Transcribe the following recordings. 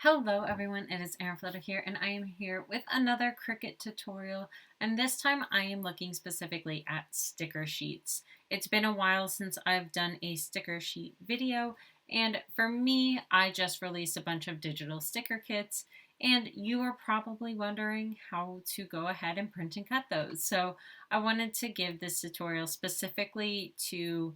Hello everyone, it is Erin Flutter here and I am here with another Cricut tutorial, and this time I am looking specifically at sticker sheets. It's been a while since I've done a sticker sheet video, and for me I just released a bunch of digital sticker kits, and you are probably wondering how to go ahead and print and cut those. So I wanted to give this tutorial specifically to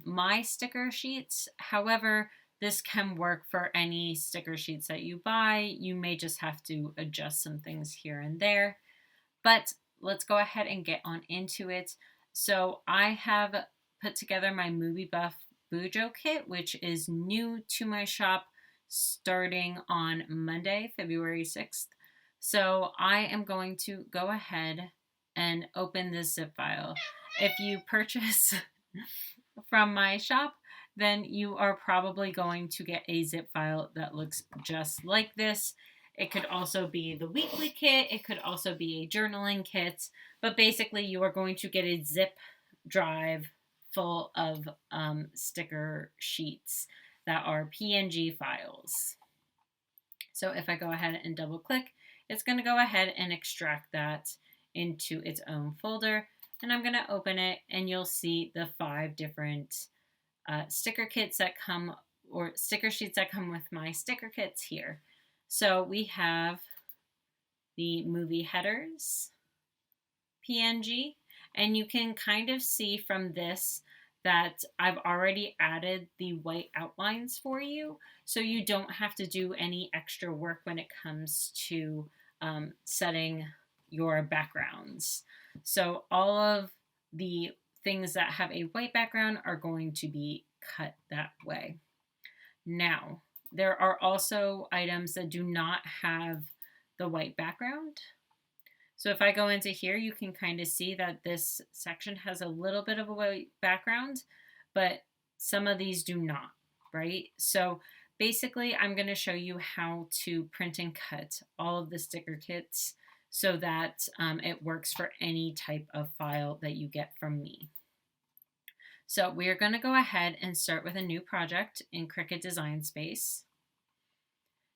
my sticker sheets. However, this can work for any sticker sheets that you buy. You may just have to adjust some things here and there. But let's go ahead and get on into it. So I have put together my Movie Buff Bujo kit, which is new to my shop starting on Monday, February 6th. So I am going to go ahead and open this zip file. If you purchase from my shop, then you are probably going to get a zip file that looks just like this. It could also be the weekly kit, it could also be a journaling kit, but basically you are going to get a zip drive full of sticker sheets that are PNG files. So if I go ahead and double click, it's going to go ahead and extract that into its own folder, and I'm going to open it and you'll see the 5 different sticker kits that come, or sticker sheets that come with my sticker kits here. So we have the movie headers PNG, and you can kind of see from this that I've already added the white outlines for you, so you don't have to do any extra work when it comes to setting your backgrounds. So all of the things that have a white background are going to be cut that way. Now, there are also items that do not have the white background. So if I go into here, you can kind of see that this section has a little bit of a white background, but some of these do not, right? So basically, I'm going to show you how to print and cut all of the sticker kits so that it works for any type of file that you get from me. So we're going to go ahead and start with a new project in Cricut Design Space.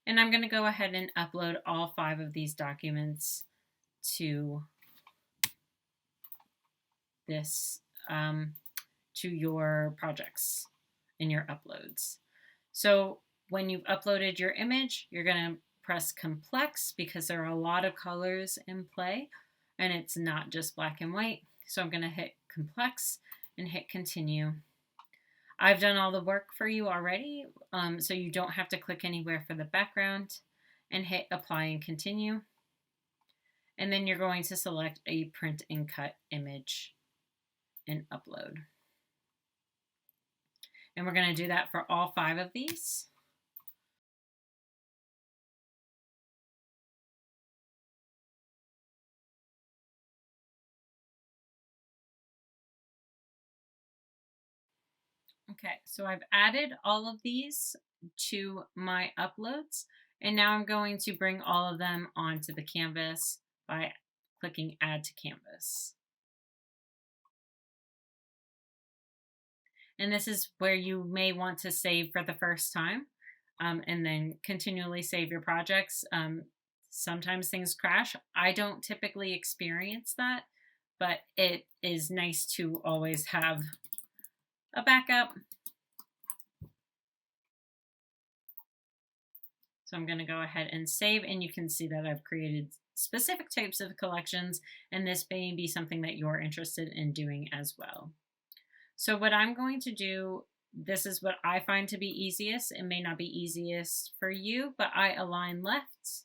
And I'm going to go ahead and upload all 5 of these documents to this, to your projects in your uploads. So when you've uploaded your image, you're going to press complex because there are a lot of colors in play and it's not just black and white. So I'm going to hit complex and hit continue. I've done all the work for you already, so you don't have to click anywhere for the background, and hit apply and continue. And then you're going to select a print and cut image and upload. And we're going to do that for all 5 of these. Okay, so I've added all of these to my uploads, and now I'm going to bring all of them onto the canvas by clicking Add to Canvas. And this is where you may want to save for the first time, and then continually save your projects. Sometimes things crash. I don't typically experience that, but it is nice to always have a backup. So I'm going to go ahead and save, and you can see that I've created specific types of collections, and this may be something that you're interested in doing as well. So what I'm going to do, this is what I find to be easiest. It may not be easiest for you, but I align left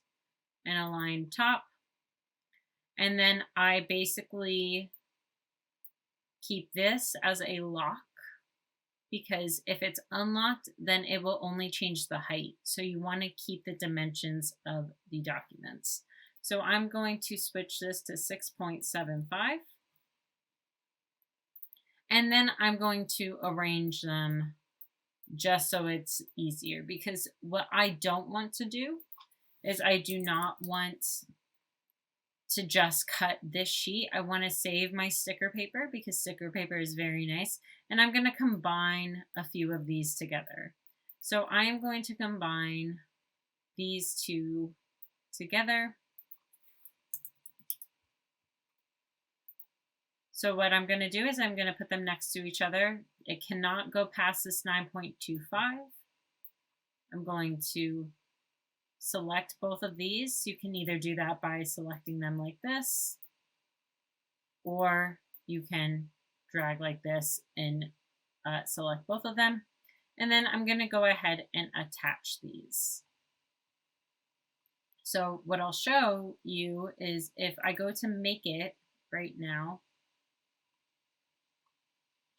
and align top, and then I basically keep this as a lock, because if it's unlocked, then it will only change the height. So you want to keep the dimensions of the documents. So I'm going to switch this to 6.75. And then I'm going to arrange them just so it's easier, because what I don't want to do is I do not want to just cut this sheet. I want to save my sticker paper because sticker paper is very nice. And I'm going to combine a few of these together. So I am going to combine these two together. So what I'm going to do is I'm going to put them next to each other. It cannot go past this 9.25. I'm going to select both of these. You can either do that by selecting them like this, or you can drag like this and select both of them. And then I'm going to go ahead and attach these. So what I'll show you is if I go to make it right now,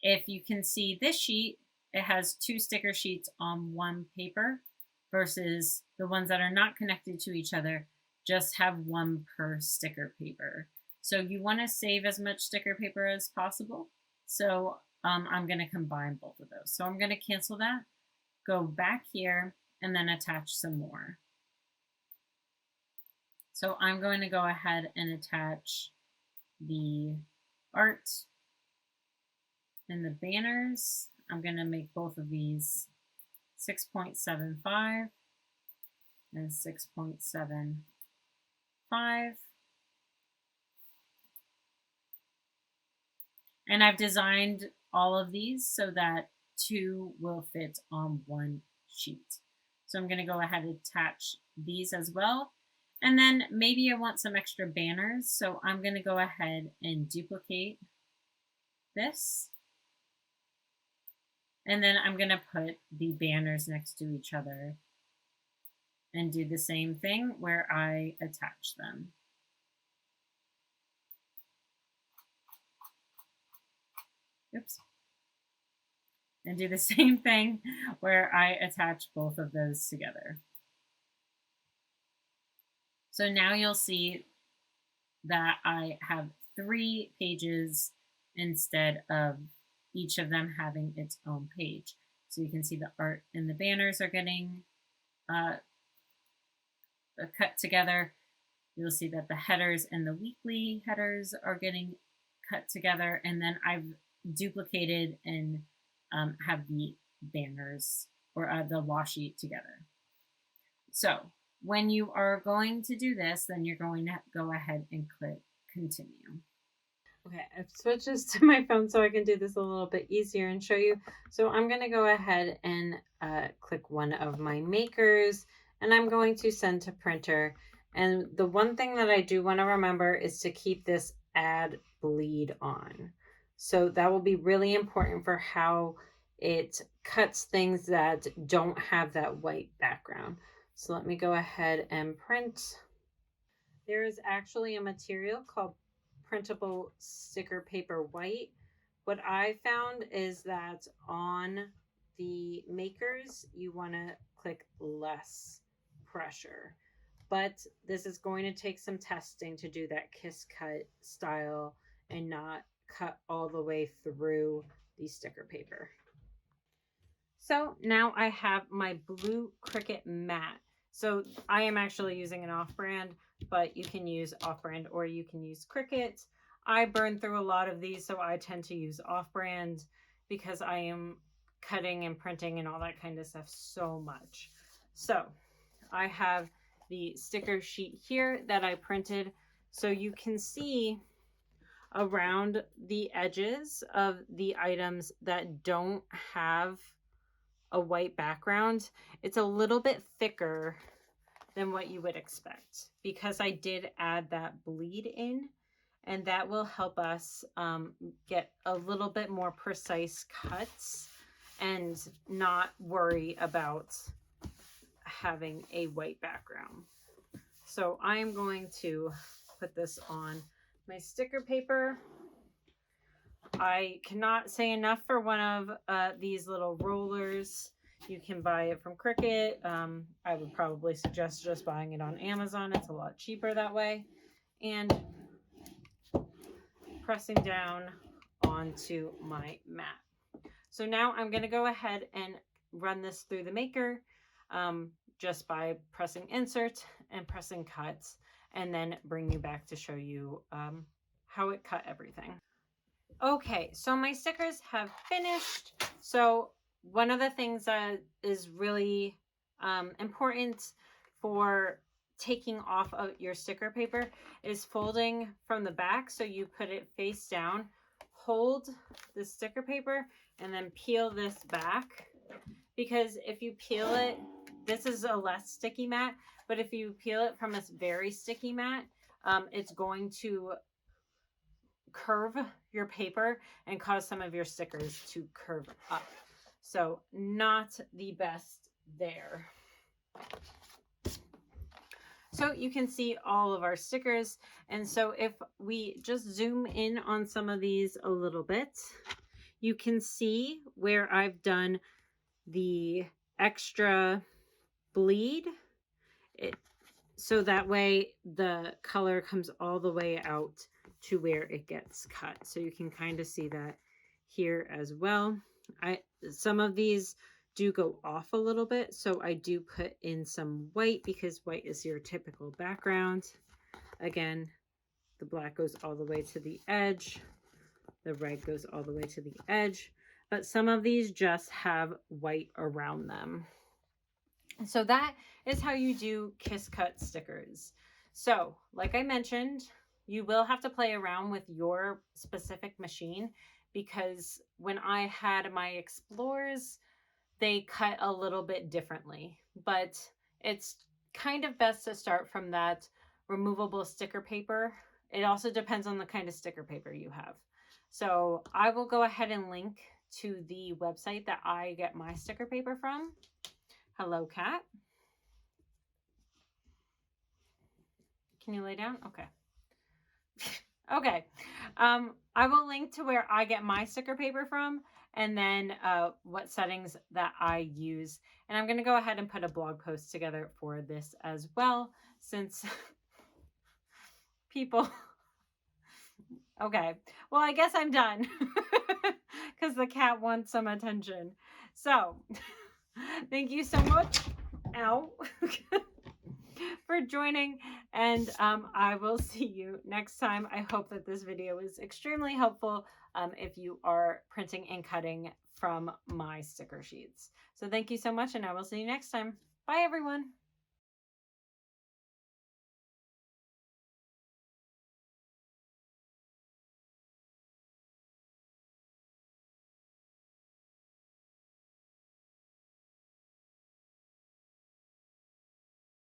if you can see this sheet, it has 2 sticker sheets on one paper versus the ones that are not connected to each other just have 1 per sticker paper. So you want to save as much sticker paper as possible. So I'm going to combine both of those. So I'm going to cancel that, go back here, and then attach some more. So I'm going to go ahead and attach the art and the banners. I'm going to make both of these 6.75 and 6.75. And I've designed all of these so that 2 will fit on 1 sheet. So I'm going to go ahead and attach these as well. And then maybe I want some extra banners. So I'm going to go ahead and duplicate this. And then I'm going to put the banners next to each other and do the same thing where I attach them. Oops. And do the same thing where I attach both of those together. So now you'll see that I have 3 pages instead of each of them having its own page. So you can see the art and the banners are getting cut together. You'll see that the headers and the weekly headers are getting cut together, and then I've duplicated and have the banners or the washi together. So when you are going to do this, then you're going to go ahead and click continue. Okay, I've switched this to my phone so I can do this a little bit easier and show you. So I'm going to go ahead and click one of my makers, and I'm going to send to printer. And the one thing that I do want to remember is to keep this add bleed on. So that will be really important for how it cuts things that don't have that white background. So let me go ahead and print. There is actually a material called Printable sticker paper white. What I found is that on the makers, you want to click less pressure. But this is going to take some testing to do that kiss cut style and not cut all the way through the sticker paper. So now I have my blue Cricut mat. So I am actually using an off-brand, but you can use off-brand or you can use Cricut. I burn through a lot of these, so I tend to use off-brand because I am cutting and printing and all that kind of stuff so much. So I have the sticker sheet here that I printed. So you can see around the edges of the items that don't have a white background, it's a little bit thicker than what you would expect because I did add that bleed in, and that will help us get a little bit more precise cuts and not worry about having a white background. So I'm going to put this on my sticker paper. I cannot say enough for one of these little rollers. You can buy it from Cricut. I would probably suggest just buying it on Amazon. It's a lot cheaper that way. And pressing down onto my mat. So now I'm going to go ahead and run this through the maker just by pressing insert and pressing cut, and then bring you back to show you how it cut everything. Okay, so my stickers have finished. So one of the things that is really important for taking off of your sticker paper is folding from the back. So you put it face down, hold the sticker paper, and then peel this back. Because if you peel it, this is a less sticky mat, but if you peel it from a very sticky mat, it's going to curve your paper and cause some of your stickers to curve up. So not the best there. So you can see all of our stickers. And so if we just zoom in on some of these a little bit, you can see where I've done the extra bleed. So that way the color comes all the way out to where it gets cut. So you can kind of see that here as well. Some of these do go off a little bit, so I do put in some white because white is your typical background. Again, the black goes all the way to the edge, the red goes all the way to the edge, but some of these just have white around them. So that is how you do Kiss Cut stickers. So like I mentioned, you will have to play around with your specific machine, because when I had my Explorers, they cut a little bit differently, but it's kind of best to start from that removable sticker paper. It also depends on the kind of sticker paper you have. So I will go ahead and link to the website that I get my sticker paper from. Hello, cat. Can you lay down? Okay. Okay. I will link to where I get my sticker paper from, and then what settings that I use. And I'm going to go ahead and put a blog post together for this as well, since people... Okay. Well, I guess I'm done because the cat wants some attention. So thank you so much. Ow. For joining, and I will see you next time. I hope that this video is extremely helpful if you are printing and cutting from my sticker sheets. So thank you so much, and I will see you next time. Bye, everyone.